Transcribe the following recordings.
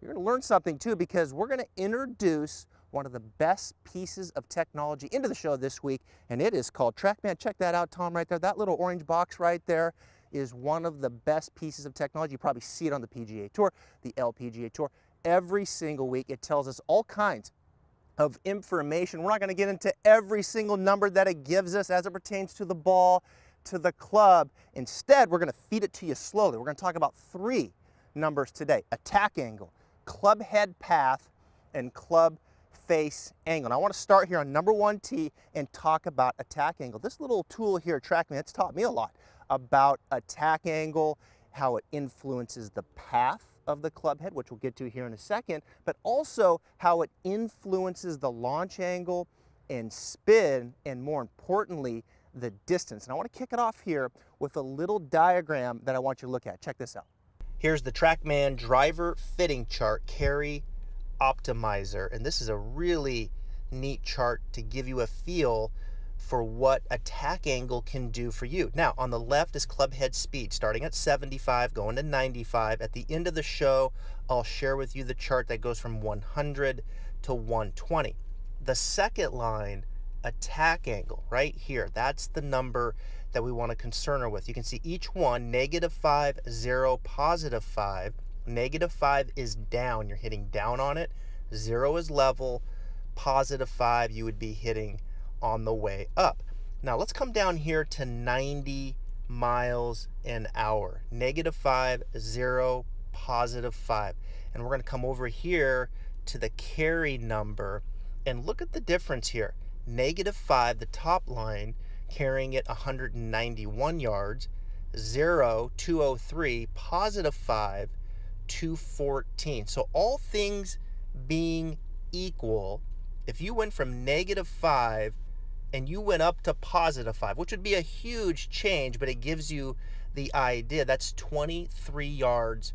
You're going to learn something too, because we're going to introduce one of the best pieces of technology into the show this week, and it is called Trackman. Check that out, Tom, right there. That little orange box right there is one of the best pieces of technology. You probably see it on the PGA Tour, the LPGA Tour. Every single week it tells us all kinds of information. We're not going to get into every single number that it gives us as it pertains to the ball, to the club. Instead, we're going to feed it to you slowly. We're going to talk about 3 numbers today: attack angle, club head path, and club face angle. And I want to start here on number 1 tee and talk about attack angle. This little tool here, Trackman, it's taught me a lot about attack angle, how it influences the path of the club head, which we'll get to here in a second, but also how it influences the launch angle and spin, and more importantly, the distance. And I want to kick it off here with a little diagram that I want you to look at. Check this out. Here's the Trackman driver fitting chart, carry optimizer, and this is a really neat chart to give you a feel for what attack angle can do for you. Now, on the left is club head speed, starting at 75, going to 95. At the end of the show, I'll share with you the chart that goes from 100 to 120. The second line, attack angle, right here, that's the number that we want to concern her with. You can see each one, -5, 0, +5. -5 is down, you're hitting down on it. 0 is level. +5, you would be hitting on the way up. Now let's come down here to 90 miles an hour. -5, 0, +5. And we're going to come over here to the carry number and look at the difference here. -5, the top line, carrying it 191 yards. 0, 203. +5, 214. So all things being equal, if you went from -5 and you went up to +5, which would be a huge change, but it gives you the idea, that's 23 yards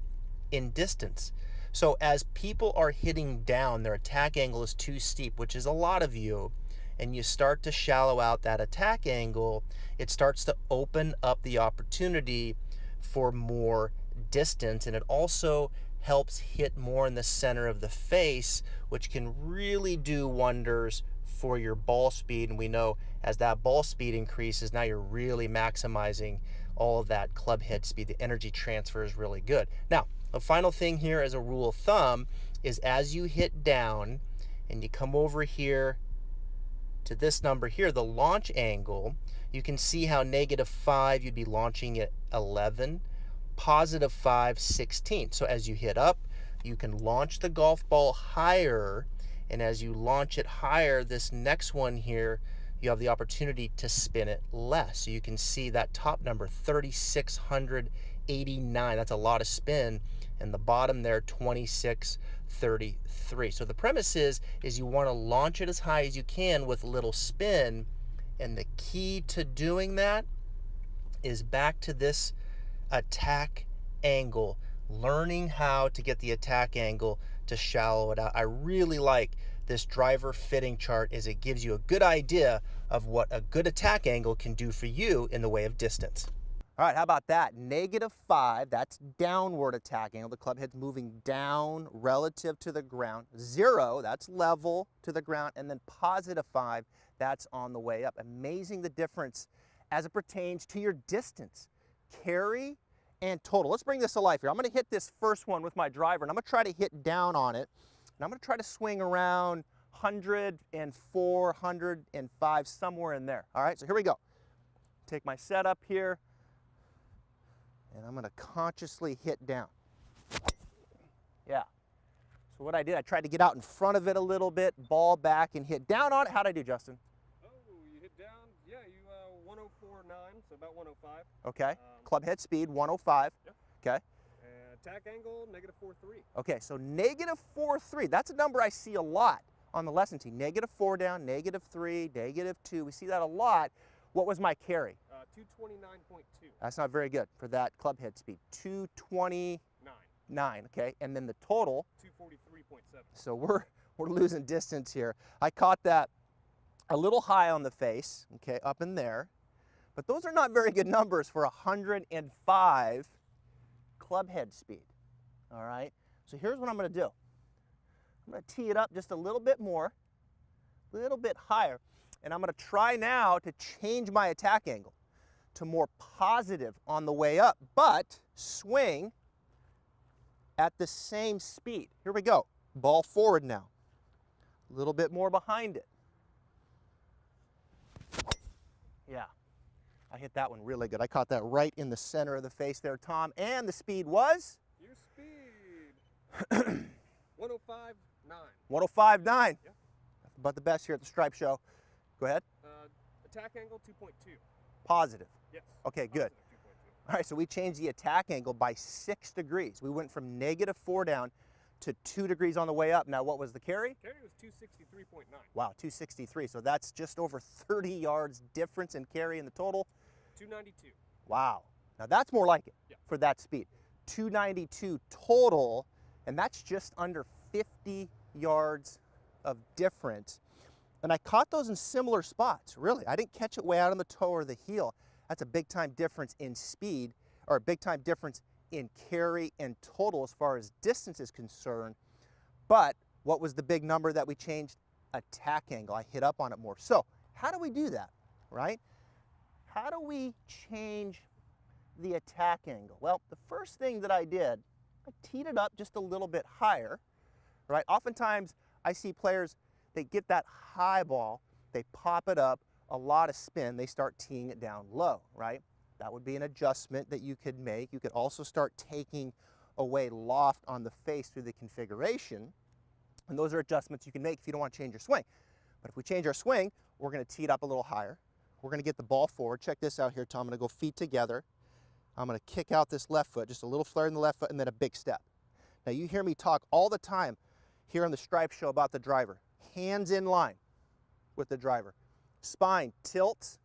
in distance. So as people are hitting down, their attack angle is too steep, which is a lot of you, and you start to shallow out that attack angle, it starts to open up the opportunity for more distance, and it also helps hit more in the center of the face, which can really do wonders for your ball speed. And we know as that ball speed increases, now you're really maximizing all of that club head speed. The energy transfer is really good. Now, the final thing here as a rule of thumb is as you hit down and you come over here to this number here, the launch angle, you can see how -5, you'd be launching at 11, +5, 16. So as you hit up, you can launch the golf ball higher, and as you launch it higher, this next one here, you have the opportunity to spin it less. So you can see that top number, 3,689. That's a lot of spin. And the bottom there, 2,633. So the premise is you want to launch it as high as you can with little spin. And the key to doing that is back to this attack angle, learning how to get the attack angle to shallow it out. I really like this driver fitting chart, as it gives you a good idea of what a good attack angle can do for you in the way of distance. All right, how about that? -5, that's downward attack angle. The club head's moving down relative to the ground. 0, that's level to the ground. And then +5, that's on the way up. Amazing the difference as it pertains to your distance, carry, and total. Let's bring this to life here. I'm going to hit this first one with my driver, and I'm going to try to hit down on it. And I'm going to try to swing around 104, 105, somewhere in there. All right, so here we go. Take my setup here, and I'm going to consciously hit down. Yeah. So what I did, I tried to get out in front of it a little bit, ball back, and hit down on it. How'd I do, Justin? Oh, you hit down, yeah, you 104.9, so about 105. Okay. Club head speed, 105. Yep. Okay. And attack angle, -4.3. Okay, so -4.3. That's a number I see a lot on the lesson tee. -4 down, -3, -2. We see that a lot. What was my carry? 229.2. That's not very good for that club head speed. 229. Okay, and then the total. 243.7. So we're losing distance here. I caught that a little high on the face. Okay, up in there. But those are not very good numbers for 105 club head speed. All right. So here's what I'm going to do. I'm going to tee it up just a little bit more, a little bit higher, and I'm going to try now to change my attack angle to more positive on the way up, but swing at the same speed. Here we go. Ball forward now. A little bit more behind it. Yeah, I hit that one really good. I caught that right in the center of the face there, Tom. And the speed was? Your speed. 105.9. 105.9. Yeah. That's about the best here at the Stripe Show. Go ahead. Attack angle 2.2. Positive. Yes. Okay, good. 2.2. All right, so we changed the attack angle by 6 degrees. We went from -4 down to 2 degrees on the way up. Now, what was the carry? Carry was 263.9. Wow, 263. So that's just over 30 yards difference in carry in the total. 292. Wow. Now that's more like it for that speed. 292 total, and that's just under 50 yards of difference. And I caught those in similar spots, really. I didn't catch it way out on the toe or the heel. That's a big time difference in speed, or a big time difference in carry and total as far as distance is concerned. But what was the big number that we changed? Attack angle. I hit up on it more. So how do we do that, right? How do we change the attack angle? Well, the first thing that I did, I teed it up just a little bit higher, right? Oftentimes I see players, they get that high ball, they pop it up, a lot of spin, they start teeing it down low, right? That would be an adjustment that you could make. You could also start taking away loft on the face through the configuration. And those are adjustments you can make if you don't want to change your swing. But if we change our swing, we're going to tee it up a little higher. We're going to get the ball forward. Check this out here, Tom. I'm going to go feet together. I'm going to kick out this left foot, just a little flare in the left foot, and then a big step. Now, you hear me talk all the time here on the Stripe Show about the driver. Hands in line with the driver. Spine tilts.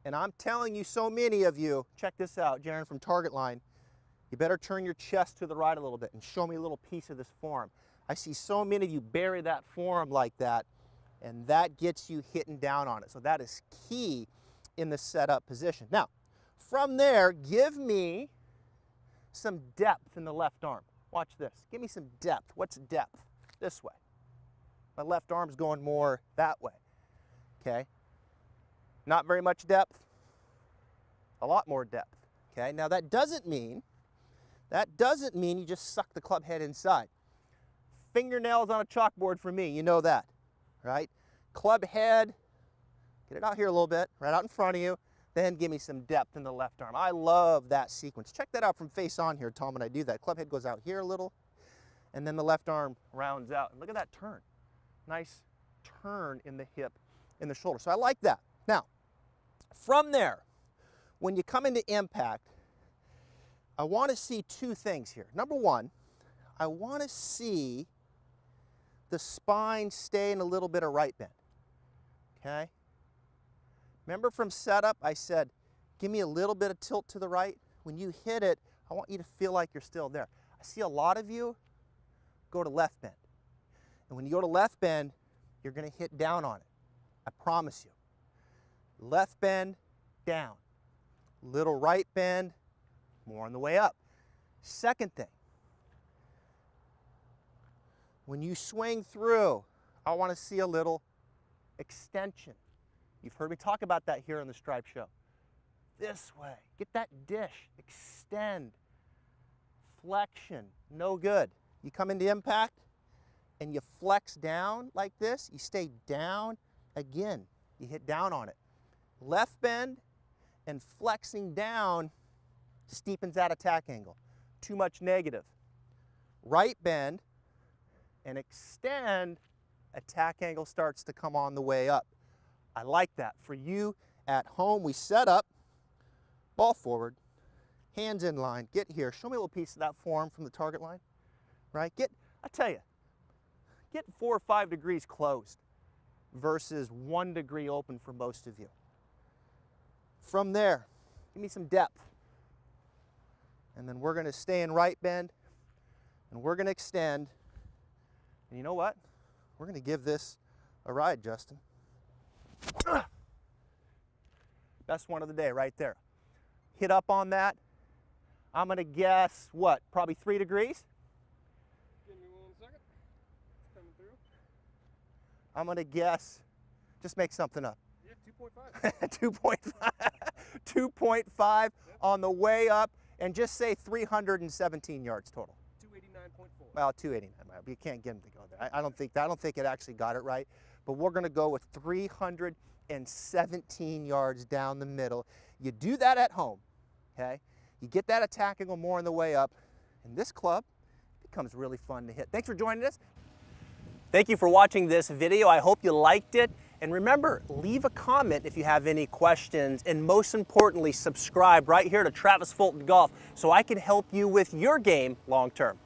And I'm telling you, so many of you, check this out, Jaron from Target Line, you better turn your chest to the right a little bit and show me a little piece of this form. I see so many of you bury that form like that, and that gets you hitting down on it. So that is key in the setup position. Now, from there, give me some depth in the left arm. Watch this. Give me some depth. What's depth? This way. My left arm's going more that way. Okay? Not very much depth. A lot more depth. Okay? Now that doesn't mean you just suck the club head inside. Fingernails on a chalkboard for me, you know that, right? Club head, get it out here a little bit, right out in front of you, then give me some depth in the left arm. I love that sequence. Check that out from face on here, Tom, when I do that. Club head goes out here a little, and then the left arm rounds out. And look at that turn. Nice turn in the hip, in the shoulder. So I like that. Now, from there, when you come into impact, I want to see two things here. Number one, I want to see the spine stay in a little bit of right bend, okay? Remember from setup, I said, give me a little bit of tilt to the right. When you hit it, I want you to feel like you're still there. I see a lot of you go to left bend. And when you go to left bend, you're going to hit down on it. I promise you. Left bend, down. Little right bend, more on the way up. Second thing, when you swing through, I want to see a little extension. You've heard me talk about that here on the Stripe Show. This way, get that dish, extend, flexion, no good. You come into impact and you flex down like this, you stay down, again, you hit down on it. Left bend and flexing down steepens that attack angle. Too much negative. Right bend and extend, attack angle starts to come on the way up. I like that. For you at home, we set up, ball forward, hands in line, get here. Show me a little piece of that form from the target line, right? I tell you, get 4 or 5 degrees closed versus 1 degree open for most of you. From there, give me some depth. And then we're going to stay in right bend, and we're going to extend. And you know what? We're going to give this a ride, Justin. Best one of the day right there. Hit up on that. I'm going to guess, what, probably 3 degrees? I'm gonna guess, just make something up. Yeah, 2.5. 2.5, 2.5 on the way up, and just say 317 yards total. 289.4. Well, 289. You can't get him to go there. I don't think it actually got it right. But we're going to go with 317 yards down the middle. You do that at home, okay? You get that attack angle more on the way up, and this club becomes really fun to hit. Thanks for joining us. Thank you for watching this video. I hope you liked it. And remember, leave a comment if you have any questions, and most importantly, subscribe right here to Travis Fulton Golf so I can help you with your game long term.